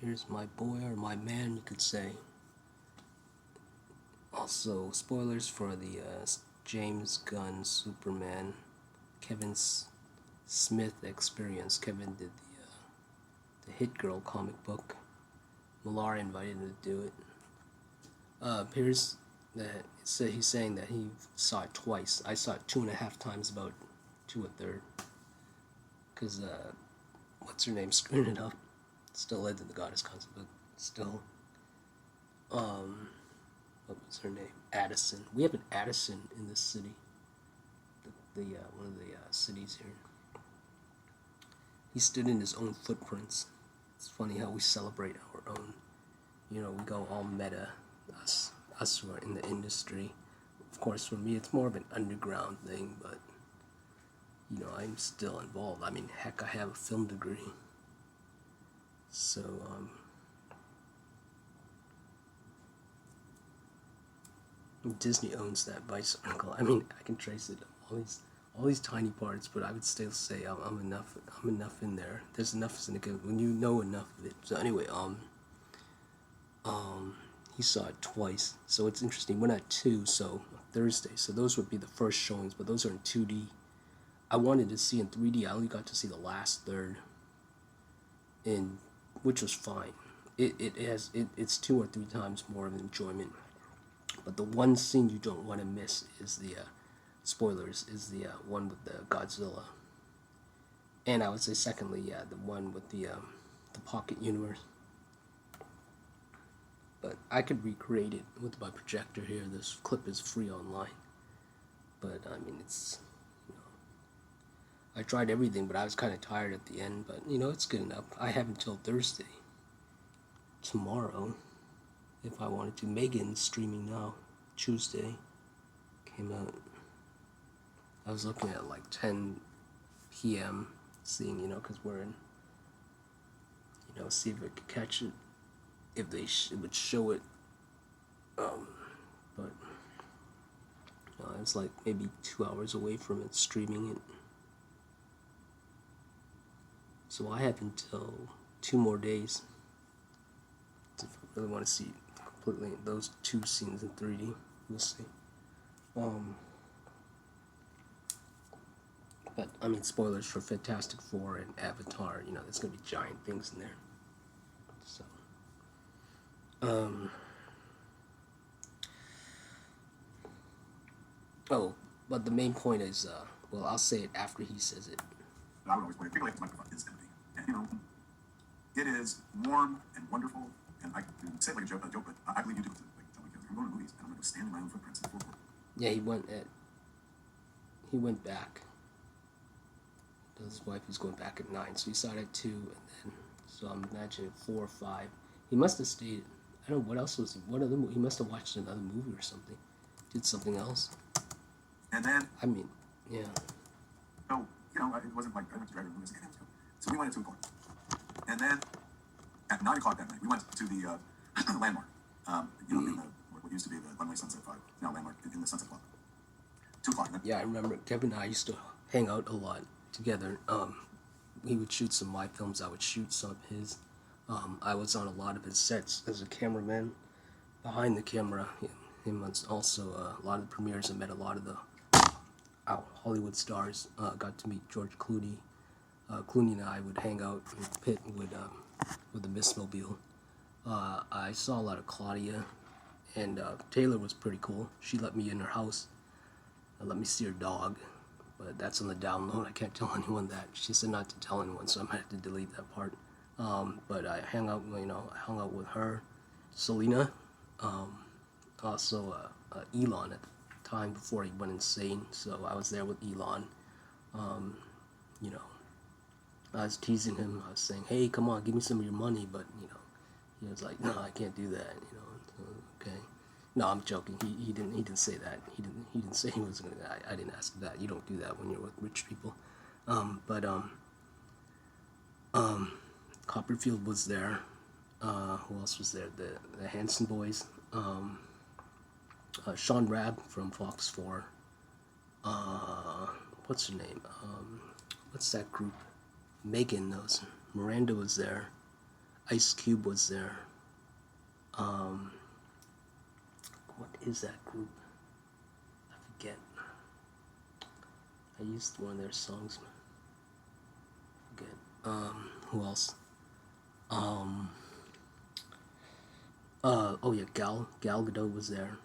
here's my boy, or my man, you could say. Also, spoilers for the James Gunn Superman Kevin Smith experience. Kevin did the Hit Girl comic book. Millar invited him to do it. Appears that he's saying that he saw it twice. I saw it 2.5 times, about 2 1/3. Because, what's her name screwed it up. Still led to the Goddess concept, but still. What was her name? Addison. We have an Addison in this city. One of the cities here. He stood in his own footprints. It's funny how we celebrate our own. You know, we go all meta. Us who are in the industry. Of course, for me, it's more of an underground thing, but you know, I'm still involved. I mean, heck, I have a film degree. So, Disney owns that bicycle. I mean, I can trace it, all these tiny parts, but I would still say I'm enough in there. There's enough in it when you know enough of it. So anyway, he saw it twice, so it's interesting. We're not 2, so Thursday. So those would be the first showings, but those are in 2D. I wanted to see in 3D. I only got to see the last third, which was fine. It's 2 or 3 times more of an enjoyment. But the one scene you don't want to miss is the spoilers. Is the one with the Godzilla, and I would say secondly, the one with the pocket universe. But I could recreate it with my projector here. This clip is free online. But I mean, it's, you know, I tried everything, but I was kind of tired at the end. But you know, it's good enough. I have until Thursday, tomorrow, if I wanted to. Megan's streaming now. Tuesday came out. I was looking at like 10 p.m. seeing, you know, because we're in, you know, see if I could catch it, if they would show it. But it's like maybe 2 hours away from it, streaming it. So I have until 2 more days if I really want to see completely those 2 scenes in 3D. We'll see. But I mean, spoilers for Fantastic Four and Avatar. You know, there's gonna be giant things in there. So, oh, but the main point is, well, I'll say it after he says it. I would always play it. People like this microphone is empty, and you know, it is warm and wonderful. And I say it like a joke, but I believe you do it. Like, tell my kids, I'm going to movies, and I'm going to stand in my own footprints in the forecourt. Yeah, he went back. His wife was going back at 9, so he saw it at 2, and then, so I'm imagining 4 or 5. He must have stayed. I don't know what else was he. What other movie? He must have watched another movie or something. Did something else. And then, I mean, yeah. So you know, it wasn't like I went to drive movies again. So we went at 2 o'clock, and then at 9 o'clock that night, we went to the landmark. You know, in what used to be the One-Way Sunset Club, now landmark in the Sunset Club. 2 o'clock. Yeah, I remember Kevin and I used to hang out a lot together. He would shoot some of my films. I would shoot some of his. I was on a lot of his sets as a cameraman. Behind the camera, him was also a lot of the premieres. I met a lot of the Hollywood stars. Got to meet George Clooney. Clooney and I would hang out in the pit with the Mistmobile. I saw a lot of Claudia, and Taylor was pretty cool. She let me in her house. Let me see her dog, but that's on the download. I can't tell anyone that. She said not to tell anyone, so I might have to delete that part. But I hung out, I hung out with her, Selena, also Elon at the time before he went insane. So I was there with Elon. You know, I was teasing him. I was saying, "Hey, come on, give me some of your money," but you know, he was like, "No, I can't do that." You know, so, okay. No, I'm joking. He didn't say that. He didn't say he was gonna. I didn't ask that. You don't do that when you're with rich people. Copperfield was there. Who else was there? The Hanson boys. Sean Rabb from Fox 4. What's her name? What's that group? Megan knows. Miranda was there. Ice Cube was there. What is that group? I forget. I used one of their songs. I forget. Who else? Oh yeah, Gal Gadot was there.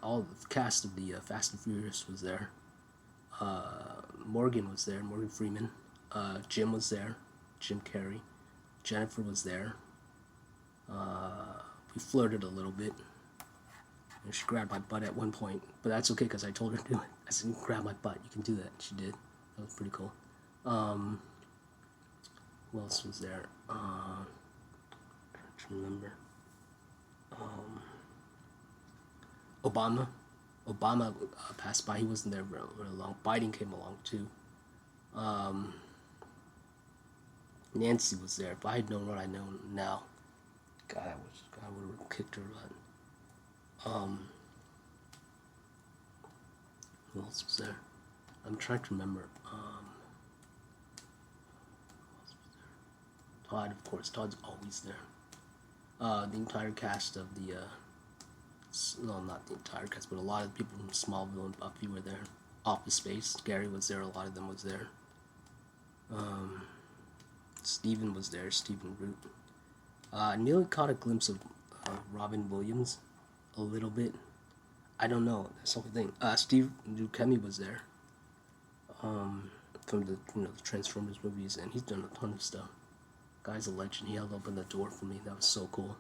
All the cast of the Fast and Furious was there. Morgan was there. Morgan Freeman. Jim was there. Jim Carrey. Jennifer was there. We flirted a little bit. And she grabbed my butt at one point, but that's okay because I told her to do it. I said, "Grab my butt. You can do that." She did. That was pretty cool. Who else was there? I'm trying to remember. Obama passed by. He wasn't there very long. Biden came along too. Nancy was there. If I had known what I know now, I would have kicked her butt. Who else was there? I'm trying to remember. Who else was there? Todd, of course. Todd's always there. The entire cast of the no, not the entire cast, but a lot of people from Smallville and Buffy were there. Office Space, Gary was there, a lot of them was there. Steven was there, Stephen Root. I nearly caught a glimpse of Robin Williams, a little bit. I don't know, that's the whole thing. Steve Buscemi was there, from the the Transformers movies, and he's done a ton of stuff. Guy's a legend. He held open the door for me. That was so cool.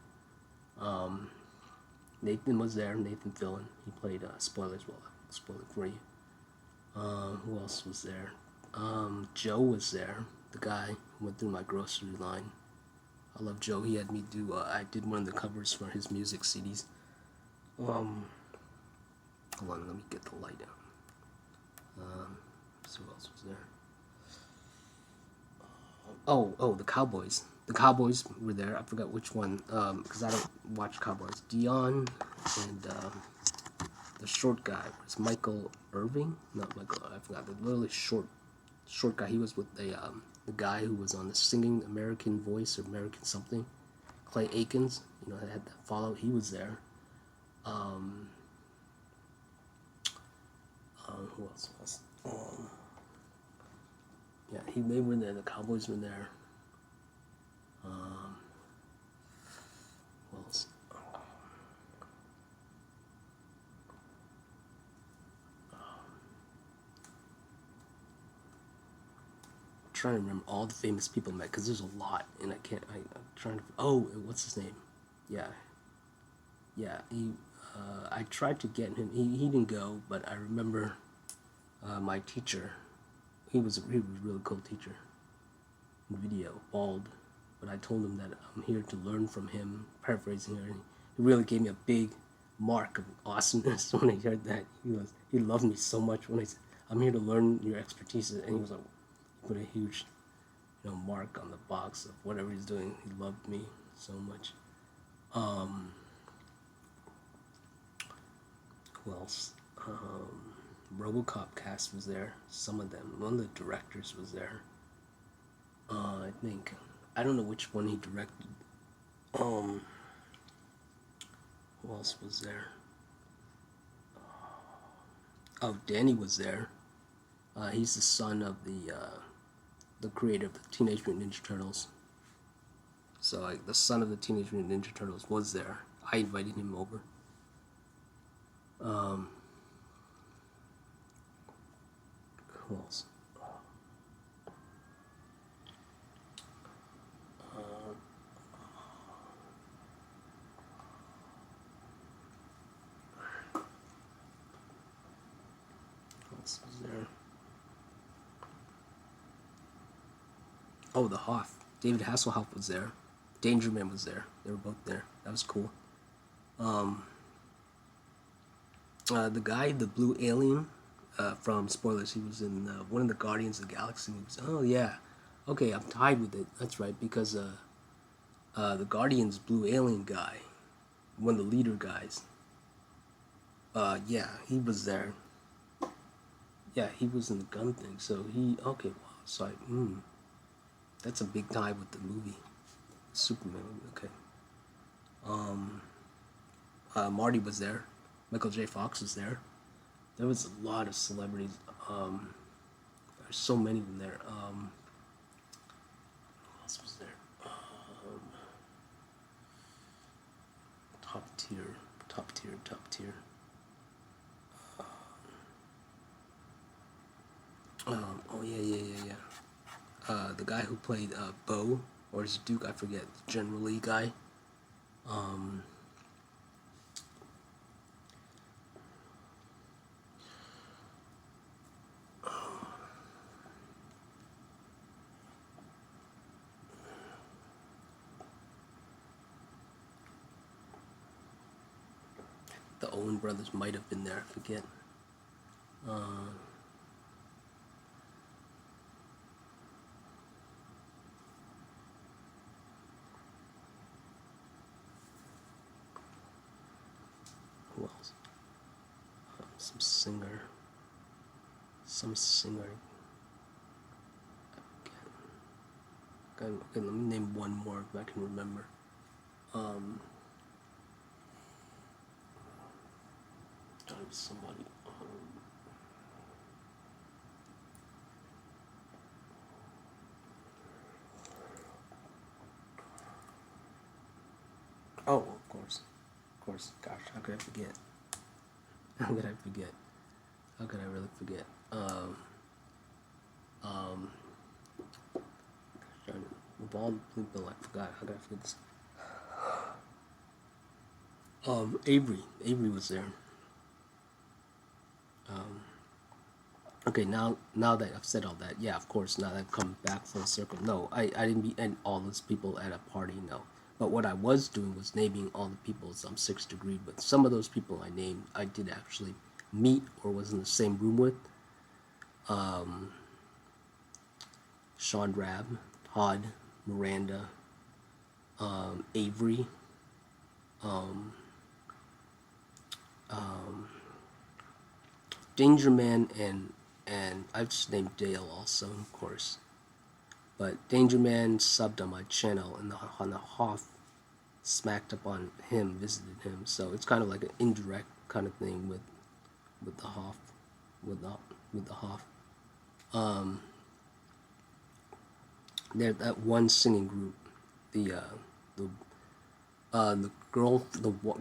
Nathan was there. Nathan Fillion. He played spoilers. Well, I'll spoil it for you. Who else was there? Joe was there. The guy who went through my grocery line. I love Joe. He had me do. I did one of the covers for his music CDs. Hold on. Let me get the light out. So who else was there? Oh, the Cowboys. The Cowboys were there. I forgot which one, because I don't watch Cowboys. Dion and the short guy was Michael Irving. Not Michael. I forgot. The literally short guy. He was with the guy who was on the Singing American Voice or American something. Clay Aikens. That had that follow. He was there. Who else was? Yeah, they were there. The Cowboys were there. Who else? I'm trying to remember all the famous people met because there's a lot, and I'm trying to. Oh, what's his name? Yeah. He. I tried to get him. He didn't go, but I remember my teacher. He was a really cool teacher. In video, bald, but I told him that I'm here to learn from him. Paraphrasing here, and he really gave me a big mark of awesomeness when I heard that. He loved me so much when I said, "I'm here to learn your expertise," and he was like, he put a huge, mark on the box of whatever he's doing. He loved me so much. Who else? RoboCop cast was there. Some of them. One of the directors was there. I think. I don't know which one he directed. Who else was there? Oh, Danny was there. He's the son of the creator of the Teenage Mutant Ninja Turtles. So the son of the Teenage Mutant Ninja Turtles was there. I invited him over. Who else? Who else was there? Oh, the Hoff. David Hasselhoff was there. Danger Man was there. They were both there. That was cool. The guy, the blue alien, from spoilers, he was in one of the Guardians of the Galaxy movies. Oh yeah, okay, I'm tied with it. That's right, because the Guardians blue alien guy, one of the leader guys. Yeah, he was there. Yeah, he was in the gun thing. So wow. So that's a big tie with the movie. Superman movie. Okay. Marty was there. Michael J. Fox was there. There was a lot of celebrities. There's so many of them there. Who else was there? Top tier, top tier, top tier. Oh yeah. The guy who played Bo, or is Duke? I forget. The General Lee guy. Um, the Owen brothers might have been there. I forget. Who else? Some singer. Some singer. Okay, let me name one more if I can remember. Somebody. Oh, of course. Gosh, how could I forget? How could I forget? How could I really forget? Of all the people I forgot, how could I forget this? Avery was there. Okay, now that I've said all that, yeah, of course, now that I've come back full circle, no, I didn't meet all those people at a party, no. But what I was doing was naming all the people I'm 6th degree with. Some of those people I named, I did actually meet or was in the same room with. Sean Rabb, Todd, Miranda, Avery, Danger Man, and I've just named Dale also, of course. But Danger Man subbed on my channel, and on the Hoff smacked up on him, visited him. So it's kind of like an indirect kind of thing with the Hoff, with the Hoff. There, that one singing group, the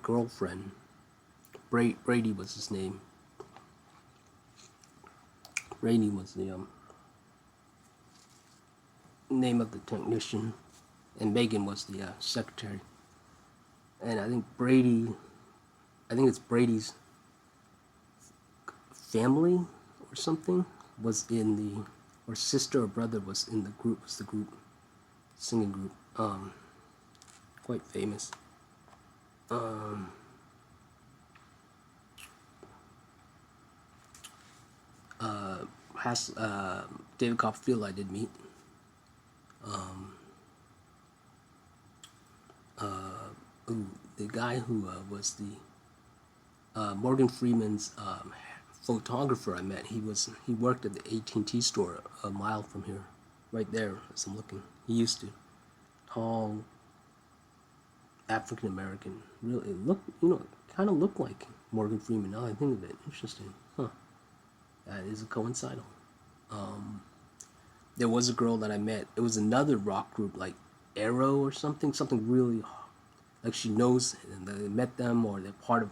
girlfriend, Brady was his name. Brady was the name of the technician, and Megan was the secretary. And I think it's Brady's family or something was in the, or sister or brother was in the group, singing group, quite famous. David Copperfield I did meet. The guy who was the Morgan Freeman's photographer I met. He worked at the AT&T store a mile from here, right there as I'm looking. He used to, tall, African American. Really kind of looked like Morgan Freeman. Now I think of it, interesting, huh? That is a coincidental. There was a girl that I met. It was another rock group like Arrow or something really like she knows, and they met them, or they're part of,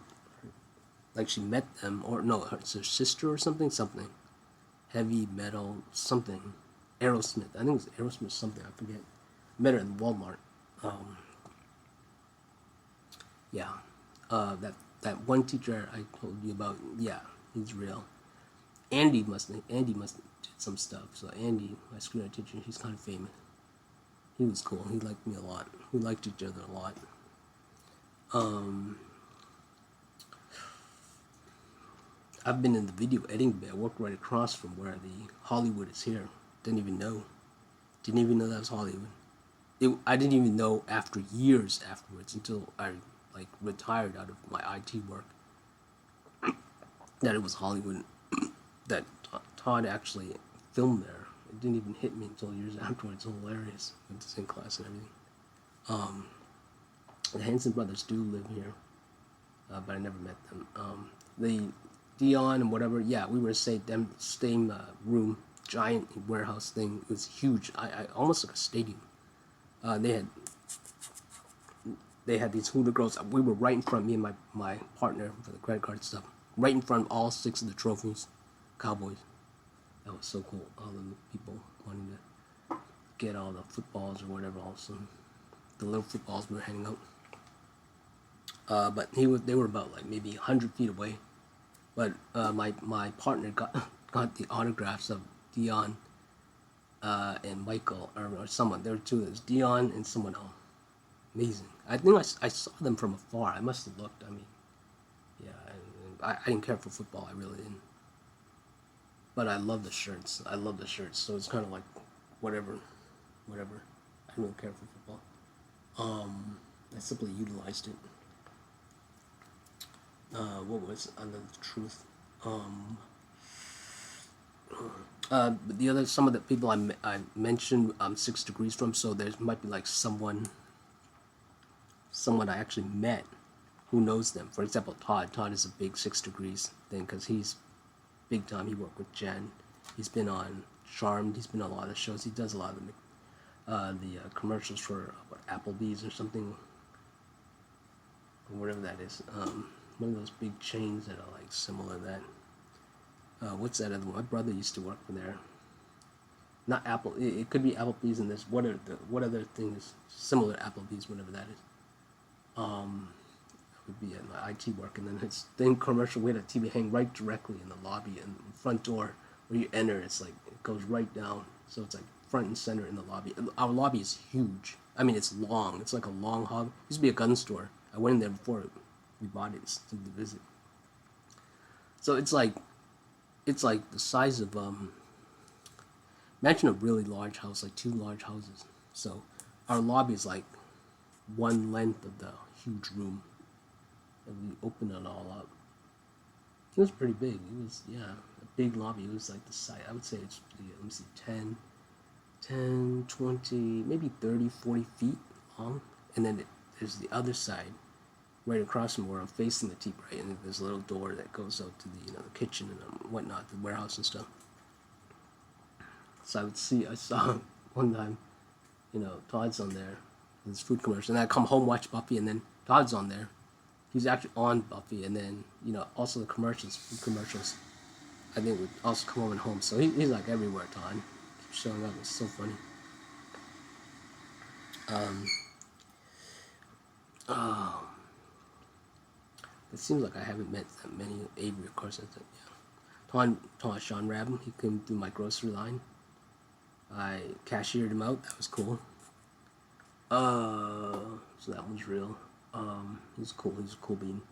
like she met them, or no, it's her sister or something, heavy metal, something, Aerosmith, I think it was Aerosmith something, I forget, met her in Walmart. Yeah, that one teacher I told you about, yeah, he's real. Andy must did some stuff, so Andy, my screen art teacher, he's kind of famous. He was cool, he liked me a lot, we liked each other a lot. I've been in the video editing bay. I worked right across from where the Hollywood is here. Didn't even know that was Hollywood. I didn't even know after years afterwards, until I like retired out of my IT work, that it was Hollywood. That Todd actually filmed there. It didn't even hit me until years afterwards. It's hilarious. Went to the same class and everything. The Hanson brothers do live here, but I never met them. The Dion and whatever, yeah, we were same room, giant warehouse thing. It was huge. I almost like a stadium. They had these Hooter girls. We were right in front, me and my partner for the credit card stuff, right in front of all 6 of the trophies, Cowboys. That was so cool. All the people wanting to get all the footballs or whatever. Also, the little footballs we were handing out. But they were about like maybe 100 feet away. But my partner got the autographs of Dion and Michael or someone. There were 2. There's Dion and someone else. Amazing. I think I saw them from afar. I must have looked. I mean, yeah, I didn't care for football. I really didn't. But I love the shirts. So it's kind of like whatever. I don't really care for football. I simply utilized it. What was under the truth? But the other, some of the people I mentioned, 6 degrees from. So there might be like someone I actually met who knows them. For example, Todd. Todd is a big 6 degrees thing because he's big time. He worked with Jen. He's been on Charmed. He's been on a lot of shows. He does a lot of the commercials for Applebee's or something, or whatever that is. One of those big chains that are like similar to that. What's that other one? My brother used to work for there. Not Apple. It could be Applebee's and this. What other thing is similar to Applebee's? Whatever that is. Would be at my IT work, and then it's thing commercial. We had a TV hang right directly in the lobby and the front door where you enter. It's like it goes right down, so it's like front and center in the lobby. Our lobby is huge. I mean, it's long. It's like a long hall. It used to be a gun store. I went in there before we bought it to visit. So it's like the size of imagine a really large house, like 2 large houses. So our lobby is like one length of the huge room, and we opened it all up. It was pretty big. It was, yeah, a big lobby. It was like the size, I would say it's, let me see, 10, 20, maybe 30, 40 feet long. And then there's the other side, right across from where I'm facing the TV, right? And there's a little door that goes out to the, the kitchen and whatnot, the warehouse and stuff. So I saw one time, Todd's on there, this food commercial, and I come home, watch Buffy, and then Todd's on there. He's actually on Buffy, and then, also the commercials, food commercials, I think would also come on home. So he's like everywhere, Todd. Keeps showing up. It's so funny. It seems like I haven't met that many. Avery, of course, I think, yeah. Todd Sean Rabin, he came through my grocery line. I cashiered him out. That was cool. So that one's real. He's cool. He's a cool bean.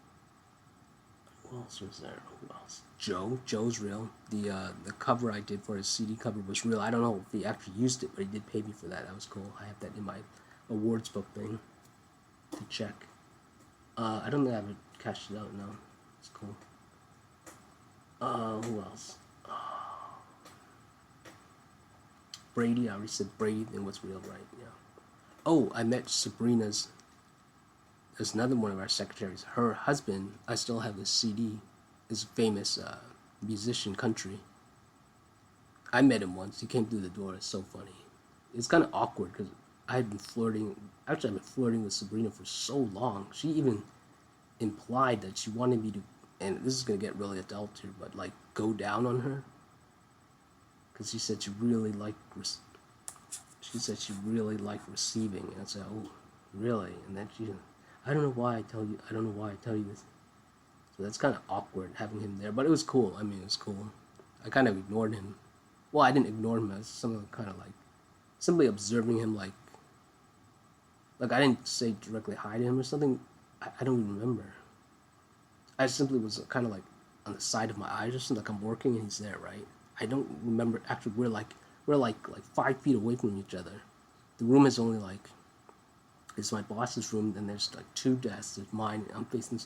Who else was there? Who else? Joe's real. The cover I did for his CD cover was real. I don't know if he actually used it, but he did pay me for that. That was cool. I have that in my awards book thing to check. I don't think I haven't cashed it out. No, it's cool. Who else? Brady. I already said Brady. Then what's real, right? Yeah. Oh, I met Sabrina's. There's another one of our secretaries. Her husband, I still have this CD, is a famous musician, country. I met him once. He came through the door. It's so funny. It's kind of awkward because I've been flirting with Sabrina for so long. She even implied that she wanted me to, and this is going to get really adult here, but like go down on her. Because she said she really liked receiving. And I said, oh, really? And then I don't know why I tell you this. So that's kind of awkward having him there. But it was cool. I mean, it was cool. I kind of ignored him. Well, I didn't ignore him. I was kind of like simply observing him like I didn't say directly hi to him or something. I don't even remember. I simply was kind of like on the side of my eyes or something, like I'm working and he's there, right? I don't remember. Actually, we're like 5 feet away from each other. The room is only like, it's my boss's room, and there's like 2 desks. There's mine, and I'm facing,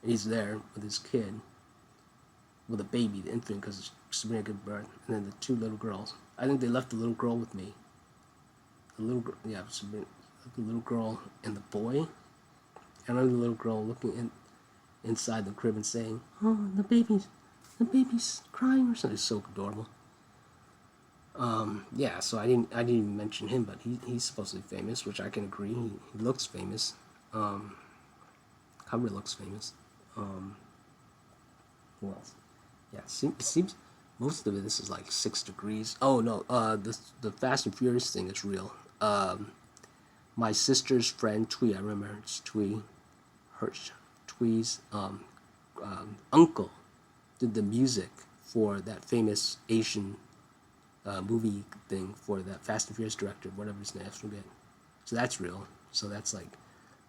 and he's there with his kid, with a baby, the infant, because Sabrina gave birth, and then the 2 little girls. I think they left the little girl with me. The little girl, yeah, Sabrina, the little girl and the boy. I remember the little girl looking inside the crib and saying, "Oh, the baby's crying," or something. It's so adorable. Yeah, so I didn't even mention him, but he's supposed to be famous, which I can agree. He looks famous. Cover looks famous. Who else? Yeah, it seems most of this is like 6 degrees. Oh no, the Fast and Furious thing is real. My sister's friend Twee, I remember it's Twee, Twee's uncle did the music for that famous Asian movie thing for that Fast and Furious director, whatever his name, I forget. So that's real. So that's like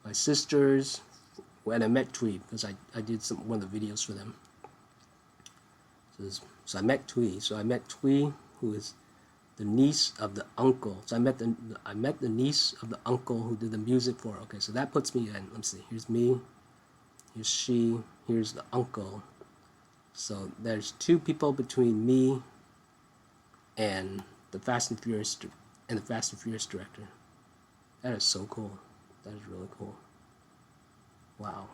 my sister's. When I met Twee, because I did one of the videos for them. So I met Twee. So I met Twee, who is the niece of the uncle. So I met the niece of the uncle who did the music for. Okay, so that puts me in. Let me see. Here's me. Here's she. Here's the uncle. So there's 2 people between me and the Fast and Furious director. That is so cool. That is really cool. Wow.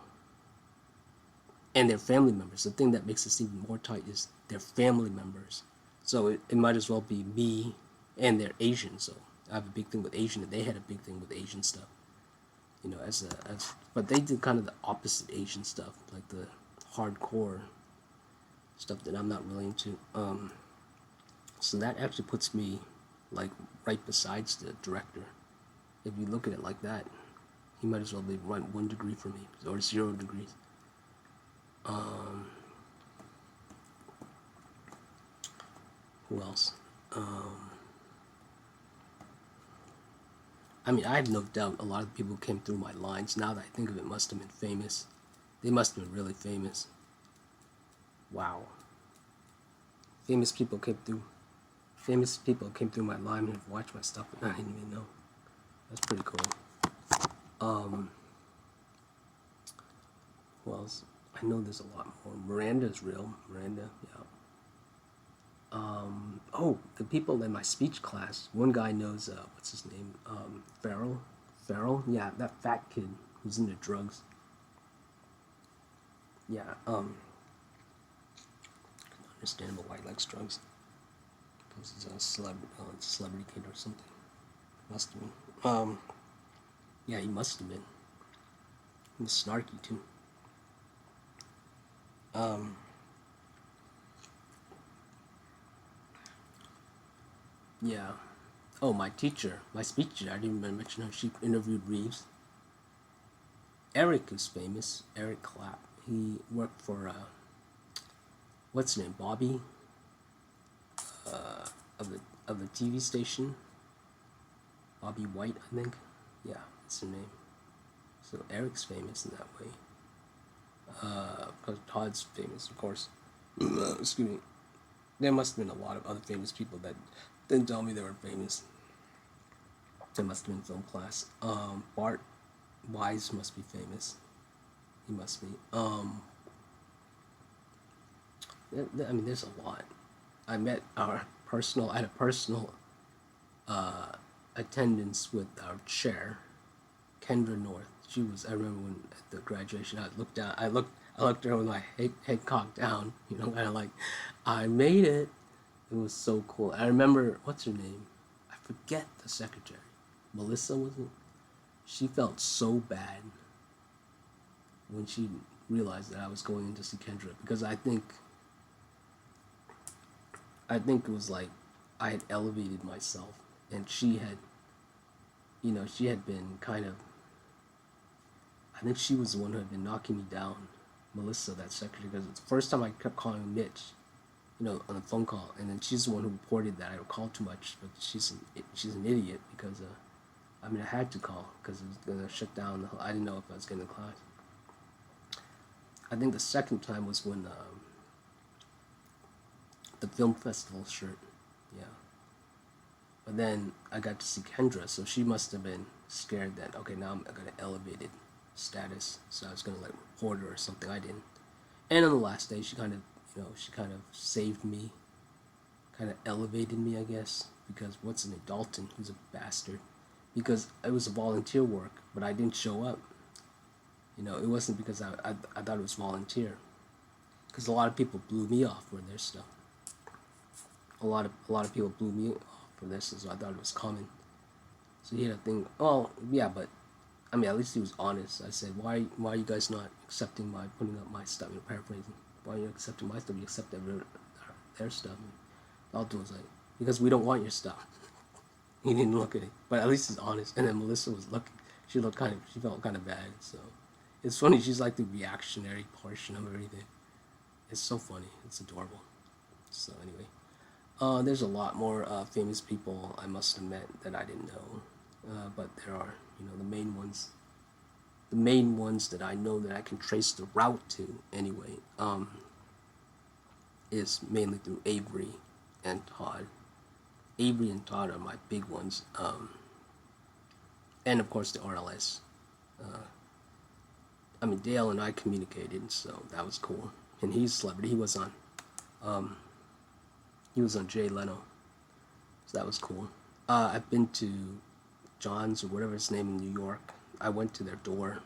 And their family members. The thing that makes this even more tight is their family members. So it might as well be me, and they're Asian. So I have a big thing with Asian, and they had a big thing with Asian stuff. You know, but they did kind of the opposite Asian stuff, like the hardcore stuff that I'm not really into. So that actually puts me like right besides the director. If you look at it like that, he might as well be right 1 degree for me, or 0 degrees. Who else? I mean, I have no doubt a lot of people who came through my lines, now that I think of it, must have been famous. They must have been really famous. Wow. Famous people came through my line and have watched my stuff, and I didn't even know. That's pretty cool. Who else? I know there's a lot more. Miranda's real. Miranda, yeah. Oh, the people in my speech class. One guy knows, what's his name? Farrell? Yeah, that fat kid who's into drugs. Yeah, understandable why he likes drugs. Because he's a celebrity kid or something. Must have been. Yeah, he must have been. He was snarky too. Yeah. Oh, my teacher, my speech teacher, I didn't even mention her. She interviewed Reeves. Eric is famous. Eric Clapp. He worked for, what's his name? Bobby? Of the TV station. Bobby White, I think. Yeah, that's her name. So Eric's famous in that way. Because Todd's famous, of course. Excuse me. There must have been a lot of other famous people that didn't tell me they were famous. They must have been film class. Bart Wise must be famous. He must be. I mean, there's a lot. I had a personal attendance with our chair, Kendra North. She was. I remember when at the graduation, I looked down. I looked at her with my head cocked down. You know, kind of like, I made it. It was so cool. I remember, what's her name? I forget the secretary. Melissa, was it? She felt so bad when she realized that I was going in to see Kendra, because I think it was like I had elevated myself, and she had been kind of, I think she was the one who had been knocking me down, Melissa, that secretary, because it's the first time I kept calling her Mitch, you know, on the phone call, and then she's the one who reported that I called too much, but she's an idiot, because I had to call, because it was going to shut down the whole, I didn't know if I was getting to class. I think the second time was when the film festival shirt, yeah. But then I got to see Kendra, so she must have been scared that, okay, now I'm going to elevated status, so I was going to like report her or something. I didn't. And on the last day, she kind of saved me, kind of elevated me, I guess, because what's in it, Dalton, who's a bastard, because it was a volunteer work, but I didn't show up. It wasn't because I thought it was volunteer, because a lot of people blew me off for their stuff. A lot of people blew me off for this, so I thought it was common. So he had a thing. Oh yeah, but I mean, at least he was honest. I said, why are you guys not accepting my putting up my stuff? Paraphrasing. Why are you accepting my stuff? You accept their stuff. And the author was like, because we don't want your stuff. He didn't look at it, but at least he's honest. And then Melissa was looking. She felt kind of bad. So it's funny. She's like the reactionary portion of everything. It's so funny. It's adorable. So anyway, there's a lot more famous people I must have met that I didn't know, but there are. The main ones that I know that I can trace the route to anyway, is mainly through Avery and Todd. Avery and Todd are my big ones, and of course the RLS. I mean, Dale and I communicated, so that was cool. And he's a celebrity. He was on Jay Leno, so that was cool. I've been to John's or whatever his name in New York. I went to their door.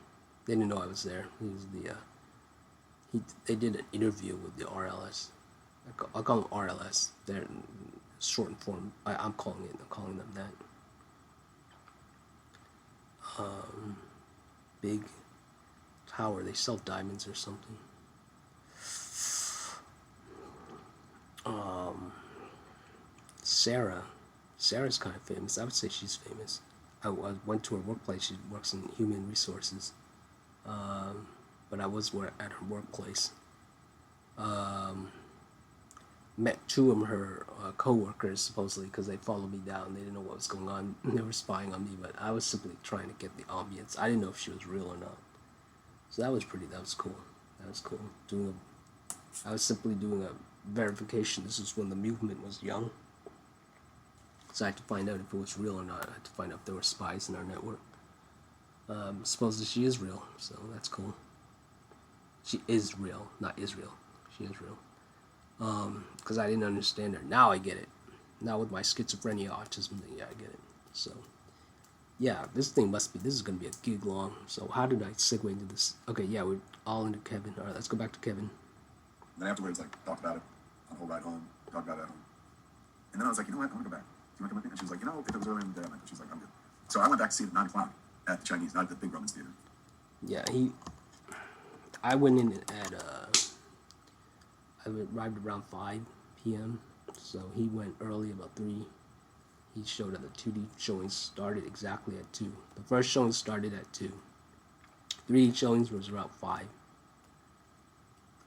They didn't know I was there. He was they did an interview with the RLS. I'll call them RLS. They're short form. I'm calling them that. Big tower. They sell diamonds or something. Sarah's kind of famous. I would say she's famous. I went to her workplace. She works in human resources. But I was at her workplace. Met two of her co-workers, supposedly, because they followed me down. They didn't know what was going on. They were spying on me, but I was simply trying to get the ambience. I didn't know if she was real or not. So that was cool. That was cool. I was simply doing a verification. This is when the movement was young. So I had to find out if it was real or not. I had to find out if there were spies in our network. Supposedly she is real, so that's cool. She is real, not Israel. She is real. Because I didn't understand her. Now I get it. Now with my schizophrenia, autism thing, yeah, I get it. So, yeah, this is going to be a gig long. So how did I segue into this? Okay, yeah, we're all into Kevin. All right, let's go back to Kevin. And then afterwards, talked about it on the whole ride home, talked about it at home. And then I was like, you know what, I want to go back. Do you want to come with me? And she was like, if it was early in the day, I'm she's like, I'm good. So I went back to see it at 9 o'clock at the Chinese, not at the big Romans Theater. Yeah, I went in at, I arrived around 5 p.m., so he went early, about 3. He showed at the 2D showings started exactly at 2. The first showing started at 2. 3D showings was around 5.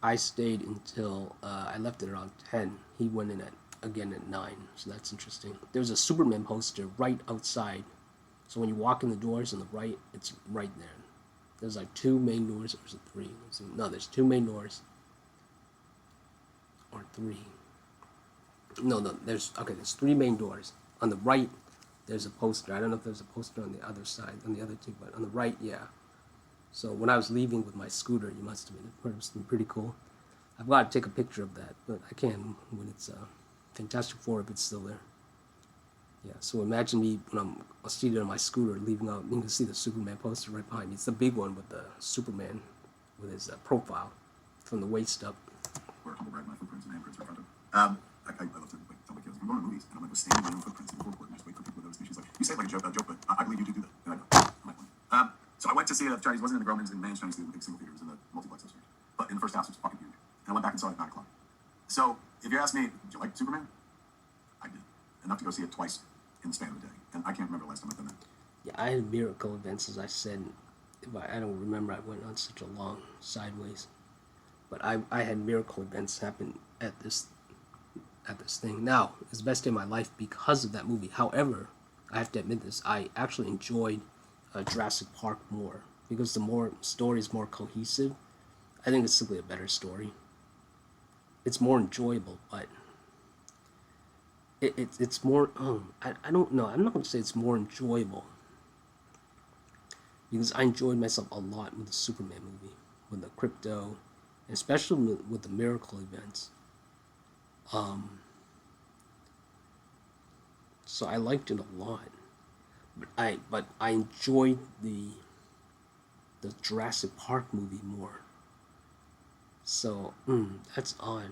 I stayed until, I left at around 10. He went in again at 9, so that's interesting. There's a Superman poster right outside. So when you walk in the doors on the right, it's right there. There's 2 main doors, or is it 3? No, there's 2 main doors. Or 3. No, there's 3 main doors. On the right, there's a poster. I don't know if there's a poster on the other side, on the other 2, but on the right, yeah. So when I was leaving with my scooter, it must have been pretty cool. I've got to take a picture of that, but I can when it's Fantastic Four if it's still there. Yeah, so imagine me when I'm seated on my scooter leaving out. You can see the Superman poster right behind me. It's the big one with the Superman with his profile from the waist up. Where humble brag my footprints and handprints are in front of. I love to tell my kids, I'm going to movies, and I'm standing my own footprints in the forecourt and just wait for people to notice me. She's like, you say it like a joke, but I believe you do that. And I go, I'm like, so I went to see it at the Chinese. It wasn't in the Gromans in Main Chinese Theater, the big single theater. It was in the multiplex upstairs. But in the first house, it was fucking huge. And I went back and saw it at 9 o'clock. So if you ask me, do you like Superman? I did. Enough to go see it twice in the span of a day. And I can't remember the last time I've done that. Yeah, I had miracle events, as I said. I don't remember I went on such a long sideways. But I had miracle events happen at this thing. Now, it's the best day of my life because of that movie. However, I have to admit this, I actually enjoyed Jurassic Park more because the story is more cohesive. I think it's simply a better story. It's more enjoyable, but it's more, I don't know, I'm not going to say it's more enjoyable because I enjoyed myself a lot with the Superman movie, with the crypto, especially with the miracle events. So I liked it a lot. but I enjoyed the Jurassic Park movie more. So that's odd.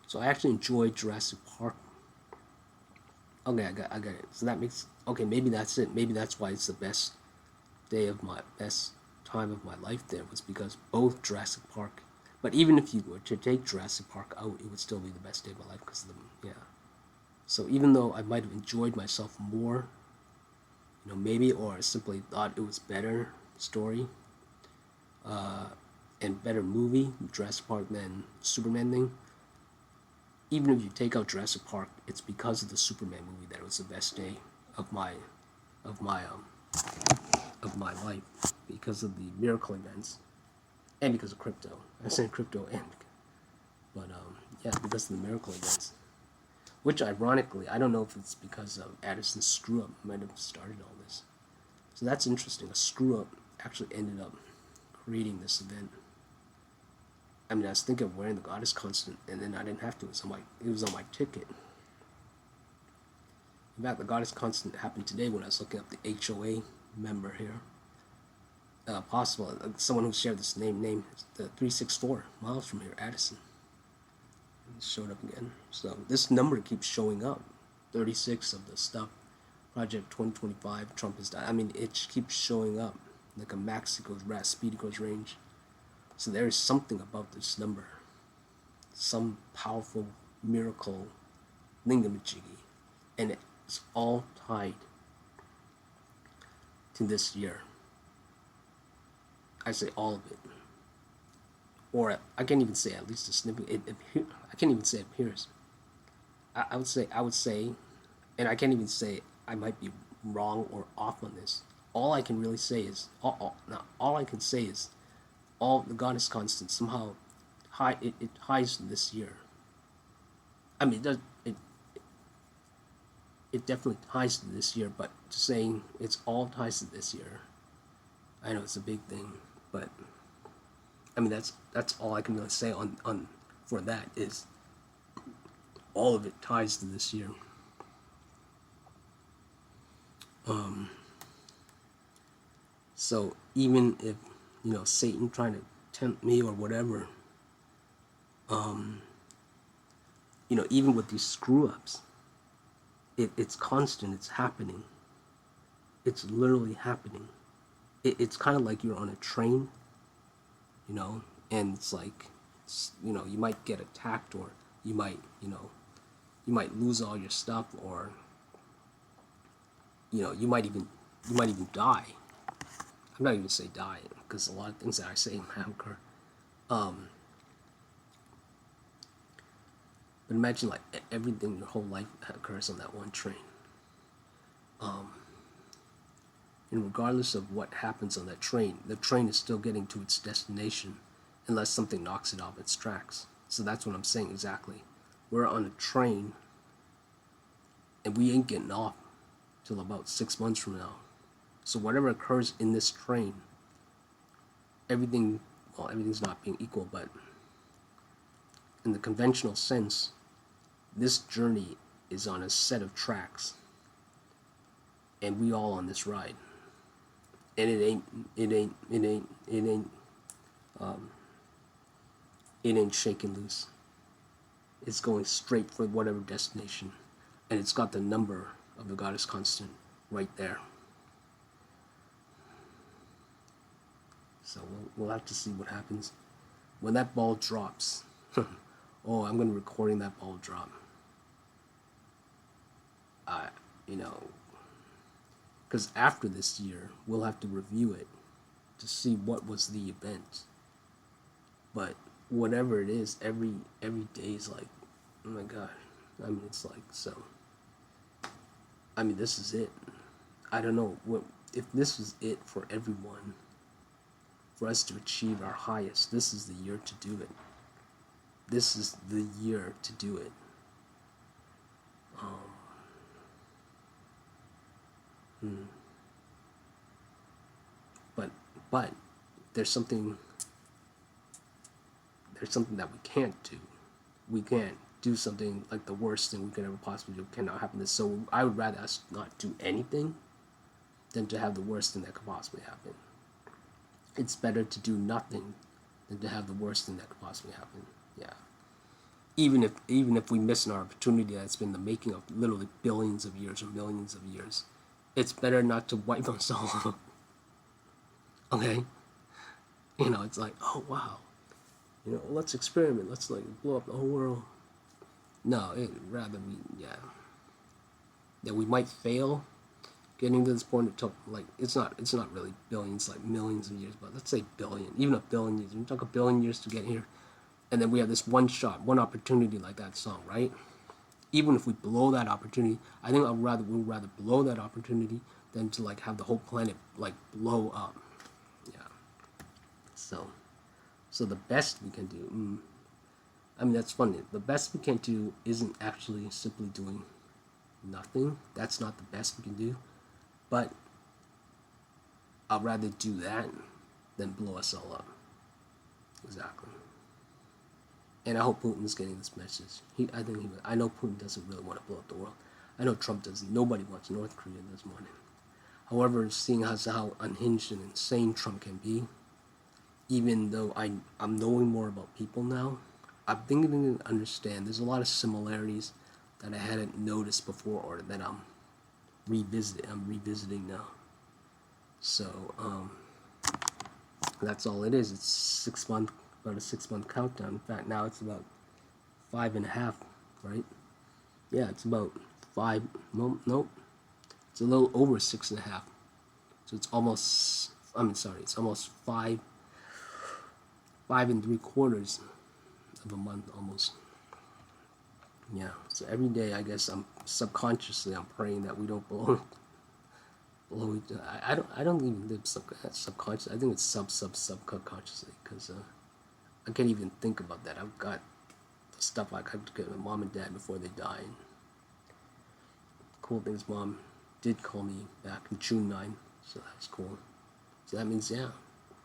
So I actually enjoyed Jurassic Park. Okay, I got it. So that makes okay. Maybe that's it. Maybe that's why it's the best best time of my life. There was because both Jurassic Park. But even if you were to take Jurassic Park out, it would still be the best day of my life because of the yeah. So even though I might have enjoyed myself more, maybe, or simply thought it was better story, and better movie, Jurassic Park than Superman thing. Even if you take out Jurassic Park, it's because of the Superman movie that it was the best day of my of my um of my life because of the miracle events and because of crypto. I said crypto and but yeah, because of the miracle events. Which ironically, I don't know if it's because of Addison's screw up might have started all this. So that's interesting. A screw up actually ended up creating this event. I mean, I was thinking of wearing the goddess constant, and then I didn't have to. It was on my ticket. In fact, the goddess constant happened today when I was looking up the HOA member here. Possible someone who shared this name the 364 miles from here, Addison. It showed up again. So this number keeps showing up. 36 of the stuff. Project 2025. Trump has died. I mean, it keeps showing up like a max equals rat, speed equals range. So there is something about this number, some powerful miracle lingamajiggy, and it's all tied to this year. I say all of it, or I can't even say at least a snippet. I can't even say it appears. I would say, and I can't even say I might be wrong or off on this. All I can really say is all I can say is all the goddess constant somehow it ties to this year. I mean, it definitely ties to this year, but saying it's all ties to this year, I know it's a big thing, but I mean that's all I can really say on for that is all of it ties to this year. So even if Satan trying to tempt me or whatever, even with these screw ups, it's constant. It's happening. It's literally happening. It's kind of like you're on a train, and it's like, you might get attacked or you might lose all your stuff or you might even die. I'm not even say die because a lot of things that I say might occur. But imagine like everything your whole life occurs on that one train. And regardless of what happens on that train, the train is still getting to its destination unless something knocks it off its tracks. So that's what I'm saying exactly. We're on a train and we ain't getting off till about 6 months from now. So whatever occurs in this train, everything's not being equal, but in the conventional sense, this journey is on a set of tracks, and we all on this ride. And it ain't shaking loose. It's going straight for whatever destination, and it's got the number of the goddess constant right there. So we'll have to see what happens when that ball drops. Oh, I'm gonna recording that ball drop. Because after this year, we'll have to review it to see what was the event. But whatever it is, every day is like, oh my God. I mean, it's like so. I mean, this is it. I don't know if this is it for everyone. For us to achieve our highest, this is the year to do it. This is the year to do it. But there's something that we can't do. We can't do something like the worst thing we could ever possibly do. Cannot happen. So I would rather us not do anything than to have the worst thing that could possibly happen. It's better to do nothing than to have the worst thing that could possibly happen. Yeah. Even if we miss an opportunity that's been the making of literally billions of years or millions of years, it's better not to wipe ourselves out. Okay? You know, it's like, oh wow, you know, let's experiment, let's like blow up the whole world. No, rather we might fail getting to this point. It took like it's not really billions, like millions of years, but let's say billion, even a billion years. We took a billion years to get here, and then we have this one shot, one opportunity, like that song, right? Even if we blow that opportunity, I think we'll rather blow that opportunity than to like have the whole planet like blow up. Yeah. So the best we can do. I mean, that's funny. The best we can do isn't actually simply doing nothing. That's not the best we can do. But I'd rather do that than blow us all up. Exactly. And I hope Putin's getting this message. I know Putin doesn't really want to blow up the world. I know Trump doesn't. Nobody wants North Korea this morning. However, seeing how unhinged and insane Trump can be, even though I'm knowing more about people now, I'm beginning to understand there's a lot of similarities that I hadn't noticed before, or that I'm revisiting now. So that's all it is. It's about a 6-month countdown. In fact, now it's about 5.5, right? Yeah, it's about 5. Nope. It's a little over 6.5. So it's almost. It's almost 5 3/4 of a month almost. Yeah. So every day, I guess I'm praying that we don't blow. I don't even live subconscious. I think it's subconsciously, because I can't even think about that. I've got stuff I got to get my mom and dad before they died. Cool things, Mom did call me back in June 9, so that's cool. So that means,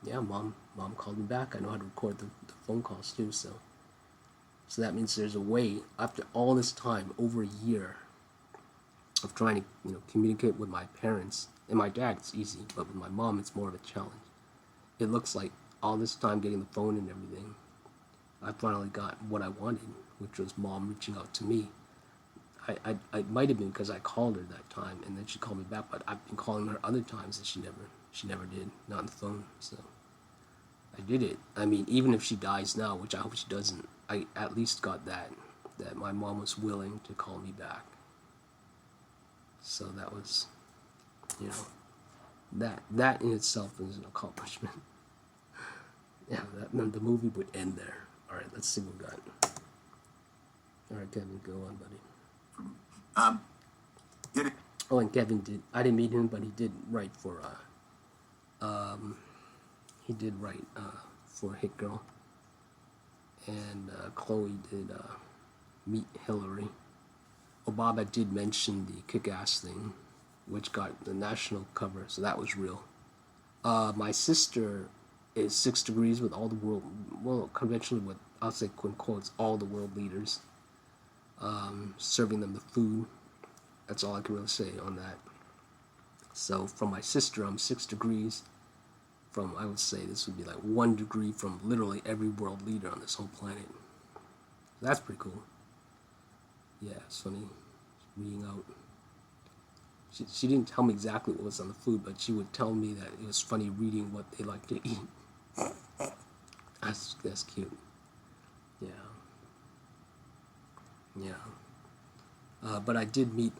Mom called me back. I know how to record the phone calls too, so that means there's a way, after all this time, over a year of trying to, communicate with my parents. And my dad, it's easy, but with my mom, it's more of a challenge. It looks like all this time getting the phone and everything, I finally got what I wanted, which was Mom reaching out to me. I might have been because I called her that time, and then she called me back, but I've been calling her other times, and she never did, not on the phone. So I did it. I mean, even if she dies now, which I hope she doesn't, I at least got that my mom was willing to call me back. So that was, that in itself is an accomplishment. Yeah, the movie would end there. All right, let's see what we got. All right, Kevin, go on, buddy. Oh, and Kevin did. I didn't meet him, but he did write for. He did write for Hit Girl, and Chloe did Meet Hillary. Obama did mention the Kick-Ass thing, which got the national cover, so that was real. My sister is 6 degrees with all the world, well, conventionally with, I'll say quote quotes, all the world leaders, serving them the food. That's all I can really say on that. So from my sister, I'm 6 degrees from, I would say this would be like 1 degree from literally every world leader on this whole planet. That's pretty cool. Yeah, it's funny reading out. She didn't tell me exactly what was on the food, but she would tell me that it was funny reading what they like to eat. That's cute. Yeah. But I did meet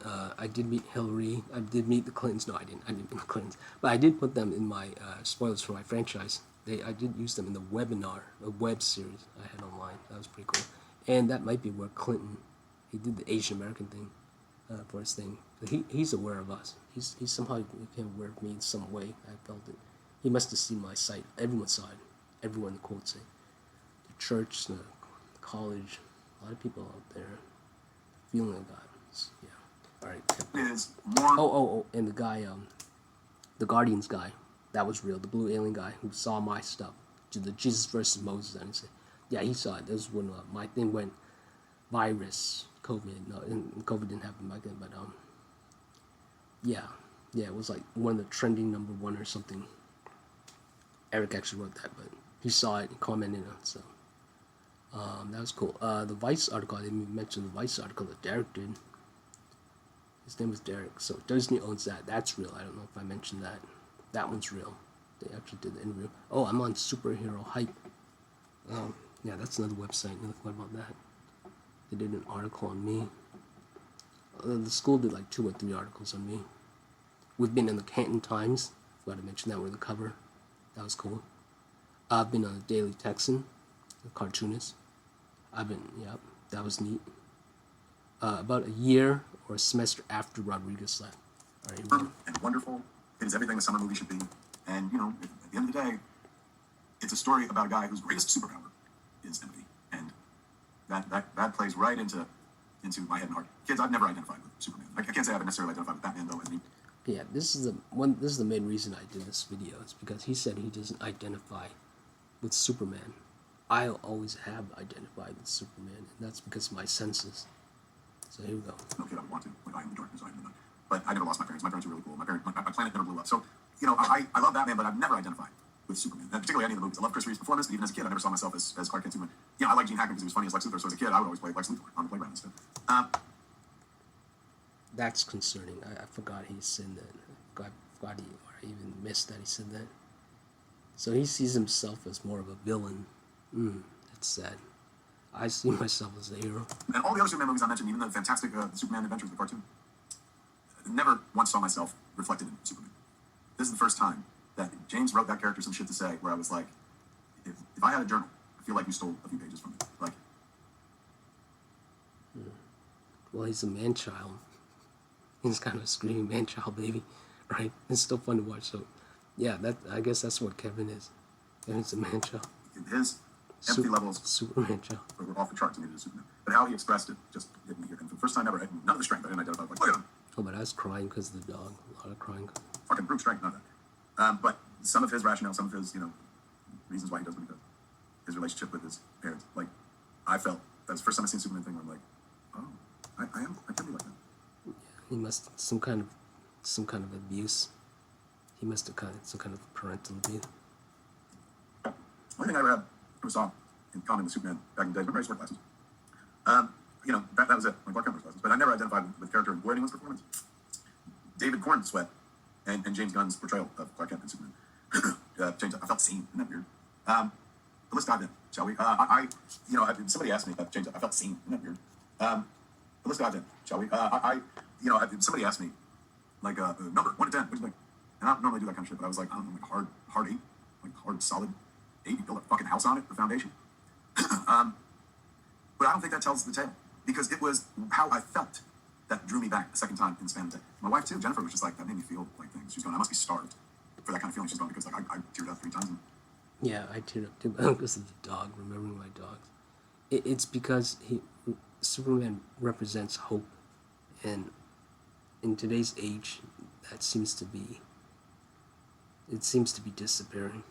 Hillary. I did meet the Clintons. No, I didn't meet the Clintons. But I did put them in my spoilers for my franchise. I did use them in the webinar, a web series I had online. That was pretty cool. And that might be where Clinton, he did the Asian American thing for his thing. But he's aware of us. He's somehow became aware of me in some way. I felt it. He must have seen my site. Everyone saw it. Everyone, the quotes say. The church, the college, a lot of people out there feeling about it. Yeah. All right. Is more. Oh, and the guy, the Guardians guy, that was real. The blue alien guy who saw my stuff, the Jesus versus Moses. I didn't say. Yeah, he saw it. This was when my thing went virus, COVID. No, and COVID didn't happen back then, but yeah, Yeah, it was like one of the trending #1 or something. Eric actually wrote that, but he saw it and commented on it, so that was cool. The Vice article, I didn't even mention the Vice article that Derek did. His name was Derek, so Disney owns that. That's real. I don't know if I mentioned that. That one's real. They actually did the interview. Oh, I'm on Superhero Hype. Yeah, that's another website. What about that? They did an article on me. The school did like 2 or 3 articles on me. We've been in the Canton Times. Forgot to mention that. We're the cover. That was cool. I've been on the Daily Texan, the cartoonist. Yep, that was neat. About a year or a semester after Rodriguez left. All right, here we go. And wonderful. It is everything a summer movie should be. And, you know, at the end of the day, it's a story about a guy whose greatest superpower is empathy. And that plays right into my head and heart. Kids, I've never identified with Superman. I can't say I've necessarily identified with Batman, though. Yeah, this is the main reason I did this video. It's because he said he doesn't identify with Superman. I always have identified with Superman, and that's because of my senses. So here we go. No kid I would want to. Like, I am the darkness, I am the night. But I never lost my parents. My parents were really cool. My planet never blew up. So, you know, I love Batman, but I've never identified with Superman. And particularly any of the movies. I love Chris Reeve's performance, but even as a kid, I never saw myself as Clark Kent Superman. You know, I like Gene Hackman because he was funny as Lex Luthor. So as a kid, I would always play Lex Luthor on the playground instead. That's concerning. I forgot he said that. I even missed that he said that. So he sees himself as more of a villain. That's sad. I see myself as a hero. And all the other Superman movies I mentioned, even the fantastic Superman Adventures, the cartoon, never once saw myself reflected in Superman. This is the first time that James wrote that character some shit to say where I was like, if I had a journal, I feel like you stole a few pages from me. Like, Well, he's a man-child. He's kind of a screaming man-child baby, right? It's still fun to watch. So, yeah, I guess that's what Kevin is. Kevin's a man-child. his empathy levels Superman child. were off the charts, and he did a Superman. But how he expressed it just hit me here. And for the first time ever, none of the strength I didn't identify. Like, look at him. Oh, but I was crying because of the dog. A lot of crying. Fucking brute strength, none of that. But some of his rationale, some of his, reasons why he does what he does. His relationship with his parents. Like, I felt, that was the first time I seen Superman thing where I'm like, oh, I can be like that. Yeah, he must, some kind of abuse. He must have some kind of parental abuse. The only thing I ever saw in common with Superman back in the day, remember I used to wear glasses. That was it. Like Clark Kent wears glasses. But I never identified with character in anyone's performance. David Corn's sweat and James Gunn's portrayal of Clark Kent and Superman. James, I felt seen. Isn't that weird? But let's dive in, shall we? Somebody asked me about James. I felt seen. Isn't that weird? But let's dive in, shall we? Somebody asked me, like, number 1 to 10. What do you think? And I don't normally do that kind of shit, but I was like, I don't know, like hard 8, like hard solid 8. You build a fucking house on it, the foundation. But I don't think that tells the tale, because it was how I felt that drew me back the second time in the span of the day. My wife too, Jennifer, was just like, that made me feel like things. She's going, I must be starved for that kind of feeling. She's going, because like I teared up 3 times. Yeah, I teared up too because of the dog. Remembering my dogs. It's because Superman represents hope, and in today's age, that seems to be disappearing.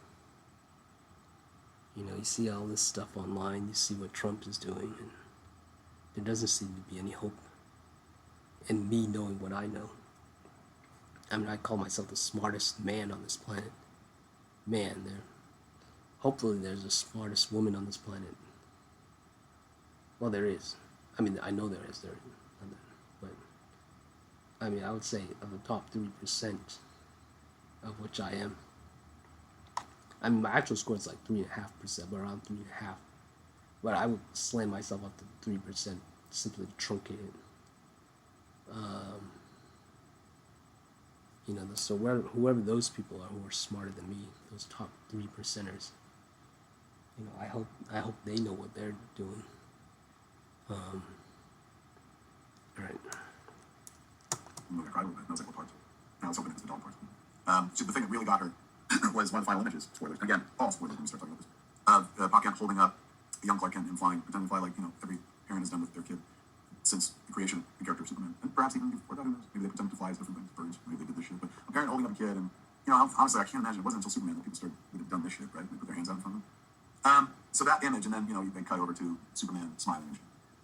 You see all this stuff online, you see what Trump is doing, and there doesn't seem to be any hope. And me knowing what I know, I mean, I call myself the smartest man on this planet. Hopefully there's a smartest woman on this planet. Well, there is. I mean, I know there is. But I mean, I would say of the top 3% of which I am. I mean, my actual score is like 3.5%, but around 3.5. But I would slam myself up to 3% simply to truncate it. So whoever those people are who are smarter than me, those top 3%ers, I hope they know what they're doing. All right. I'm gonna cry a little bit. I was like, what part? I was hoping it was the dog part. So the thing that really got her was one of the final images. Spoilers. Again, all spoilers when we start talking about this. Pa Kent holding up a young Clark Kent and pretending to fly like, every parent has done with their kid since the creation of the character of Superman. And perhaps even before that, who knows? Maybe they pretended to fly as different things, birds. Maybe they did this shit. But a parent holding up a kid, and, honestly, I can't imagine it wasn't until Superman that people would have done this shit, right? They put their hands out in front of them. So that image, and then, they cut over to Superman smiling.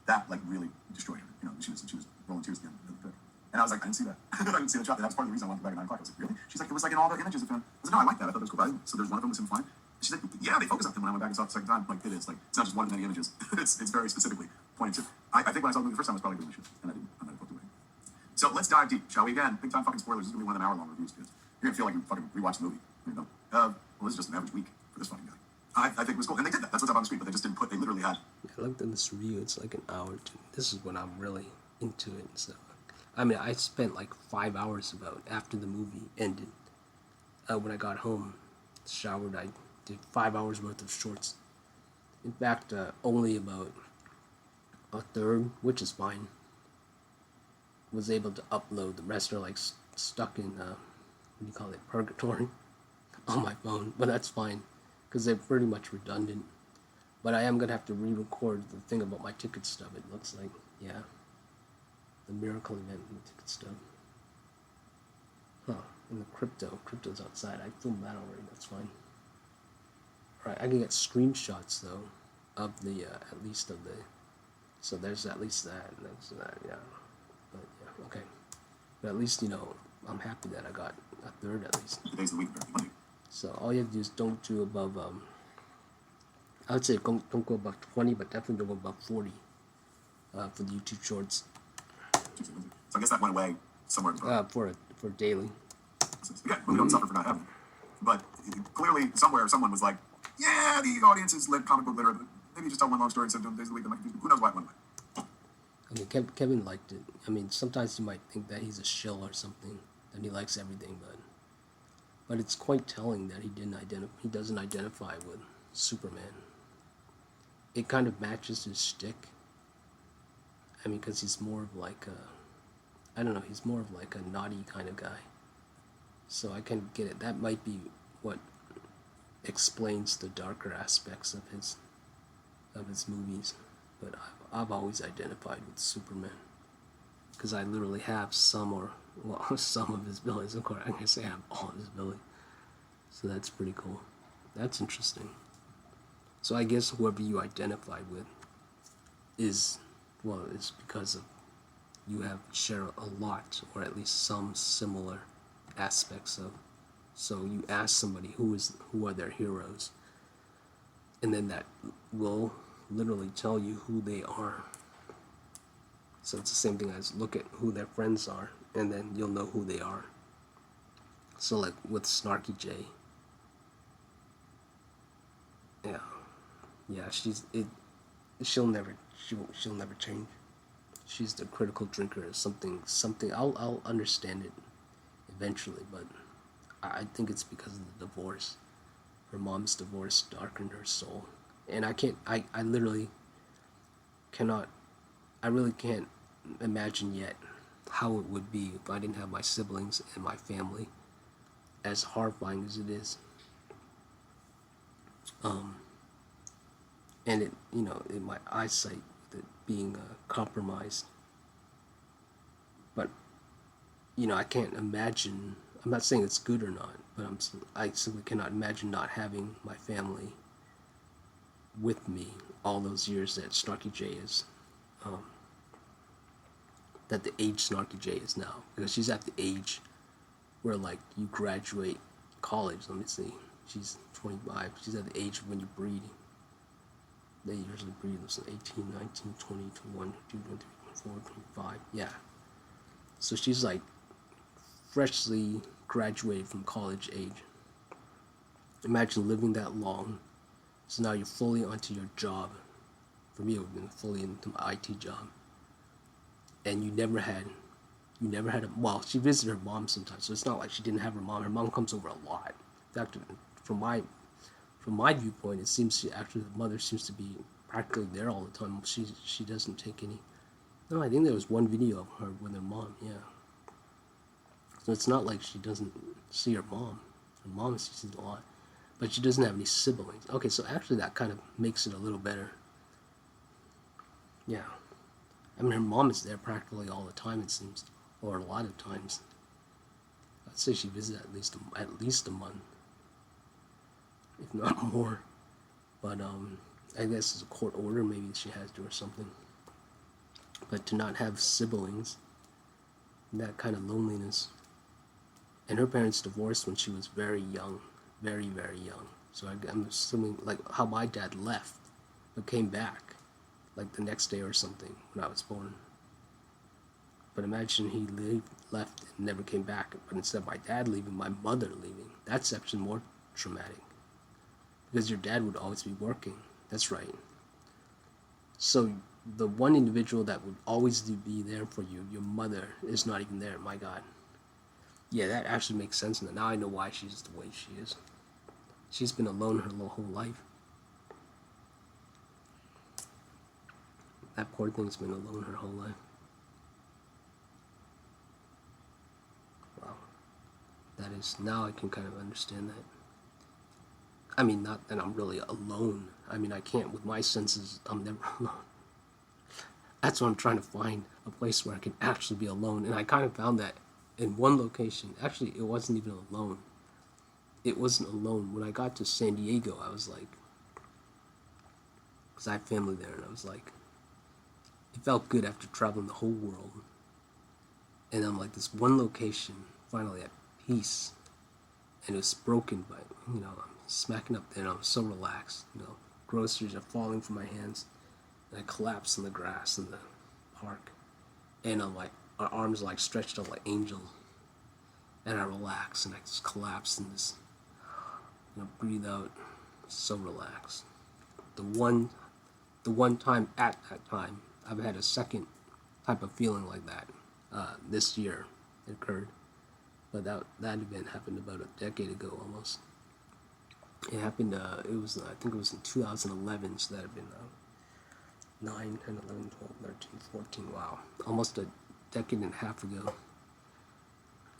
That, like, really destroyed her. She was rolling tears at the end of the And I was like, I didn't see that. I didn't see the shot. That was part of the reason I wanted to go back at 9 o'clock. I was like, really? She's like, it was like in all the images of him. I was like, no, I like that. I thought that was cool. But so there's one of them was him flying. She's like, yeah, they focus on him when I went back and saw it the second time. Like, it is. Like, it's not just one of many images. it's very specifically pointed to. I think when I saw the movie the first time, I was probably doing the shoot. And I didn't. I'm not booked away. So let's dive deep, shall we? Again, big time fucking spoilers. This is going to be one of them hour-long reviews, kids. You're going to feel like you fucking rewatched the movie. You know? Well, this is just an average week for this fucking guy. I think it was cool. And they did that. That's what's up on the screen. But they just didn't put, they literally had. I looked at this review, it's like an hour. This is when I'm really into it and stuff. I mean, I spent like 5 hours about after the movie ended. When I got home, showered, I did 5 hours worth of shorts. In fact, only about a third, which is fine, was able to upload. The rest are like stuck in, what do you call it, purgatory on my phone. But that's fine, because they're pretty much redundant. But I am going to have to re-record the thing about my ticket stub, it looks like, yeah. The miracle event and the ticket stub. Huh, and the crypto's outside. I filmed that already, that's fine. Alright, I can get screenshots though of the, at least of the, so there's at least that, and that's that, yeah. But yeah, okay. But at least, you know, I'm happy that I got a third at least. The days of the week, Monday. So all you have to do is don't do above, I would say don't go above 20, but definitely don't go above 40 for the YouTube Shorts. So I guess that went away somewhere. For daily. Again, we don't suffer for not having it. But clearly, somewhere, someone was like, yeah, the audience is comic book literate. Maybe just tell one long story instead of doing days of the week. That might confuse me. Who knows why it went away? I mean, Kevin liked it. I mean, sometimes you might think that he's a shill or something, that he likes everything, but it's quite telling that he doesn't identify with Superman. It kind of matches his shtick. I mean, because he's more of like a, I don't know, he's more of like a naughty kind of guy. So I can get it. That might be what explains the darker aspects of his movies. But I've always identified with Superman, because I literally have some of his villains. Of course, I can say I have all of his villains. So that's pretty cool. That's interesting. So I guess whoever you identify with is, well, it's because of you share a lot, or at least some similar aspects of. So you ask somebody who are their heroes, and then that will literally tell you who they are. So it's the same thing as look at who their friends are, and then you'll know who they are. So like with Snarky J, yeah, she'll never change. She's the critical drinker or something. I'll understand it eventually, but I think it's because of the divorce. Her mom's divorce darkened her soul, and I literally cannot. I really can't imagine yet how it would be if I didn't have my siblings and my family, as horrifying as it is. And it, in my eyesight, it being compromised. But, I can't imagine, I'm not saying it's good or not, but I simply cannot imagine not having my family with me all those years that Snarky J is, that the age Snarky J is now. Because she's at the age where, like, you graduate college, let me see, she's 25, she's at the age when you breed. They usually breed 18, 19, 20, 21, 22, 23, 24, 25, yeah. So she's like freshly graduated from college age. Imagine living that long. So now you're fully onto your job. For me, it would have been fully into my IT job. And you never had well, she visited her mom sometimes, so it's not like she didn't have her mom. Her mom comes over a lot. In fact, from my viewpoint, it seems the mother seems to be practically there all the time. She doesn't take any. No, I think there was one video of her with her mom. Yeah. So it's not like she doesn't see her mom. Her mom sees it a lot, but she doesn't have any siblings. Okay, so actually that kind of makes it a little better. Yeah. I mean, her mom is there practically all the time, it seems, or a lot of times. I'd say she visits at least a month, if not more. But I guess it's a court order, maybe she has to or something. But to not have siblings, that kind of loneliness. And her parents divorced when she was very young, very, very young. So I'm assuming, like, how my dad left, but came back, like, the next day or something when I was born. But imagine he left and never came back. But instead of my dad leaving, my mother leaving. That's actually more traumatic. Because your dad would always be working. That's right. So the one individual that would always be there for you, your mother, is not even there. My God. Yeah, that actually makes sense. Now I know why she's the way she is. She's been alone her whole life. That poor thing's been alone her whole life. Wow. That is, now I can kind of understand that. I mean, not that I'm really alone. I mean, I can't, with my senses, I'm never alone. That's what I'm trying to find, a place where I can actually be alone. And I kind of found that in one location. Actually, it wasn't even alone. It wasn't alone. When I got to San Diego, I was like, because I have family there, and I was like, it felt good after traveling the whole world. And I'm like, this one location, finally at peace. And it was broken by, I'm smacking up there, and I'm so relaxed. Groceries are falling from my hands. And I collapse in the grass in the park. And I'm like, our arms are like stretched out like angels. And I relax, and I just collapse and just, breathe out, so relaxed. The one time at that time, I've had a second type of feeling like that. This year it occurred, but that event happened about a decade ago almost. It happened. I think it was in 2011. So that had been 9, 10, 11, 12, 13, 14. Wow, almost a decade and a half ago.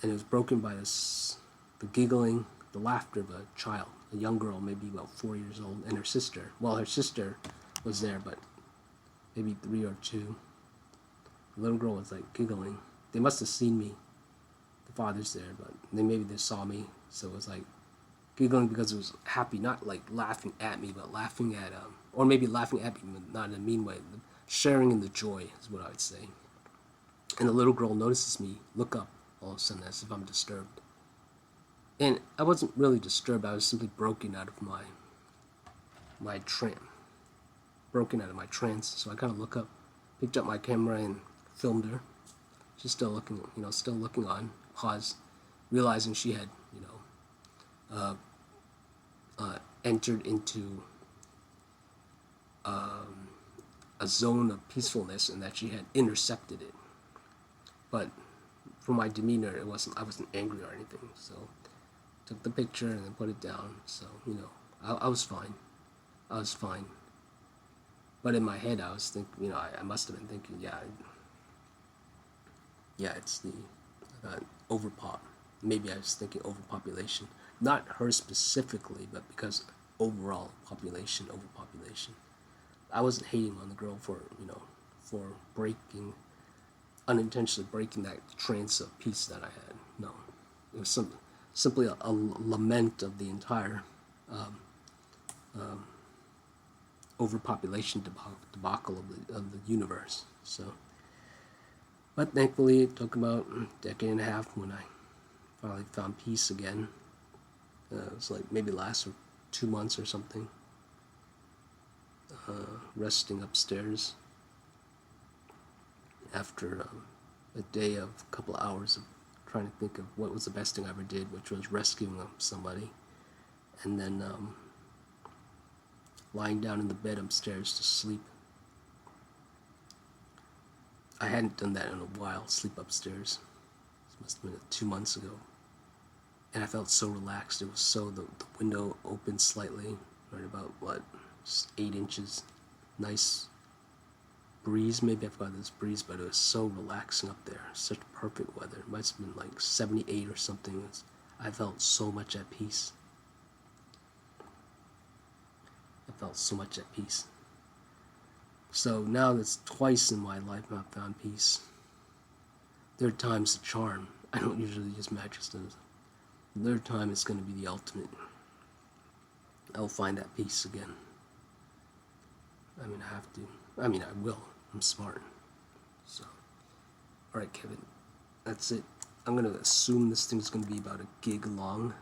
And it was broken by the giggling, the laughter of a child, a young girl, maybe about 4 years old, and her sister. Well, her sister was there, but maybe 3 or 2. The little girl was like giggling. They must have seen me. The father's there, but maybe they saw me, so it was like giggling because it was happy, not like laughing at me, but laughing at or maybe laughing at me, but not in a mean way. Sharing in the joy is what I would say. And the little girl notices me, look up all of a sudden as if I'm disturbed. And I wasn't really disturbed. I was simply broken out of my trance. Broken out of my trance. So I kind of look up, picked up my camera and filmed her. She's still looking, still looking on. Pause, realizing she had, entered into a zone of peacefulness, and that she had intercepted it. But from my demeanor, I wasn't angry or anything. So took the picture and then put it down. So I was fine. I was fine. But in my head, I was thinking, I must have been thinking, it's the overpop. Maybe I was thinking overpopulation. Not her specifically, but because overall overpopulation. I wasn't hating on the girl for unintentionally breaking that trance of peace that I had. No, it was simply a lament of the entire overpopulation debacle of the universe. So, but thankfully, it took about a decade and a half when I finally found peace again. It was like maybe last 2 months or something. Resting upstairs after a day of a couple of hours of trying to think of what was the best thing I ever did, which was rescuing somebody, and then lying down in the bed upstairs to sleep. I hadn't done that in a while, sleep upstairs. This must have been 2 months ago. And I felt so relaxed. It was so, the window opened slightly, right about, 8 inches. Nice breeze, maybe I forgot this breeze, but it was so relaxing up there. Such perfect weather. It must have been like 78 or something. I felt so much at peace. I felt so much at peace. So now that's twice in my life I've found peace. Third time's the charm. I don't usually use mattresses. The third time is going to be the ultimate. I'll find that peace again. I have to. I will. I'm smart. So, alright, Kevin. that's it. I'm gonna assume this thing's gonna be about a gig long.